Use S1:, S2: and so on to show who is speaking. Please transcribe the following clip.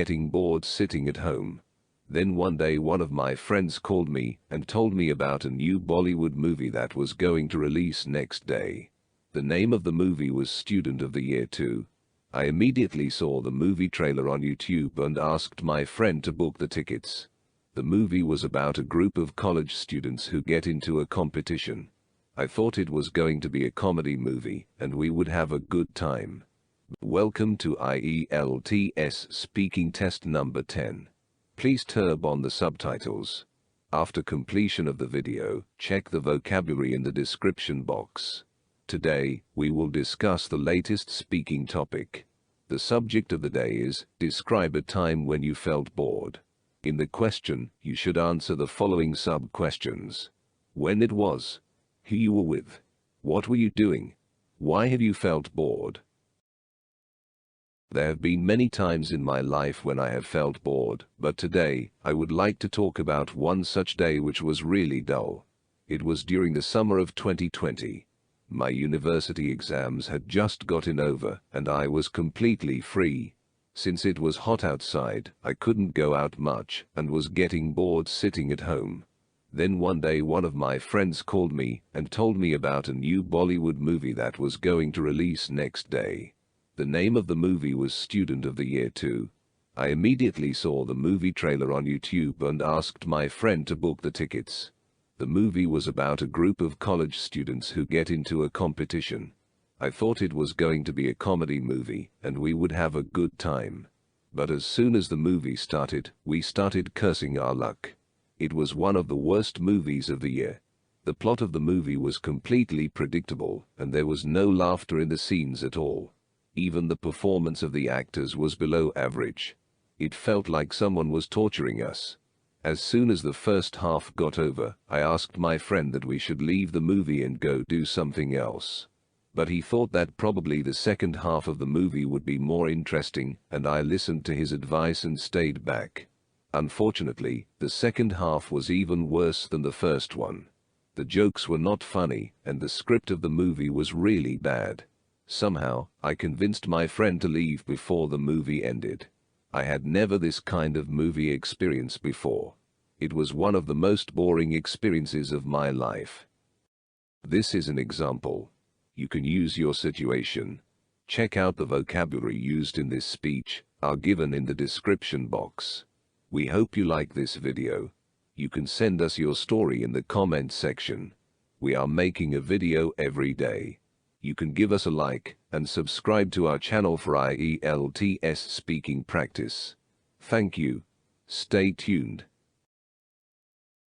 S1: getting bored sitting at home. Then one day one of my friends called me and told me about a new Bollywood movie that was going to release next day. The name of the movie was Student of the Year 2. I immediately saw the movie trailer on YouTube and asked my friend to book the tickets. The movie was about a group of college students who get into a competition. I thought it was going to be a comedy movie and we would have a good time. Welcome to IELTS speaking test number 10. Please turn on the subtitles. After completion of the video, check the vocabulary in the description box. Today, we will discuss the latest speaking topic. The subject of the day is, describe a time when you felt bored. In the question, you should answer the following sub-questions. When it was, who you were with, what were you doing, why have you felt bored? There have been many times in my life when I have felt bored, but today, I would like to talk about one such day which was really dull. It was during the summer of 2020. My university exams had just gotten over, and I was completely free. Since it was hot outside, I couldn't go out much, and was getting bored sitting at home. Then one day one of my friends called me and told me about a new Bollywood movie that was going to release next day. The name of the movie was Student of the Year 2. I immediately saw the movie trailer on YouTube and asked my friend to book the tickets. The movie was about a group of college students who get into a competition. I thought it was going to be a comedy movie and we would have a good time. But as soon as the movie started, we started cursing our luck. It was one of the worst movies of the year. The plot of the movie was completely predictable and there was no laughter in the scenes at all. Even the performance of the actors was below average. It felt like someone was torturing us. As soon as the first half got over, I asked my friend that we should leave the movie and go do something else. But he thought that probably the second half of the movie would be more interesting, and I listened to his advice and stayed back. Unfortunately, the second half was even worse than the first one. The jokes were not funny, and the script of the movie was really bad. Somehow, I convinced my friend to leave before the movie ended. I had never this kind of movie experience before. It was one of the most boring experiences of my life. This is an example. You can use your situation. Check out the vocabulary used in this speech, are given in the description box. We hope you like this video. You can send us your story in the comment section. We are making a video every day. You can give us a like and subscribe to our channel for IELTS speaking practice. Thank you. Stay tuned.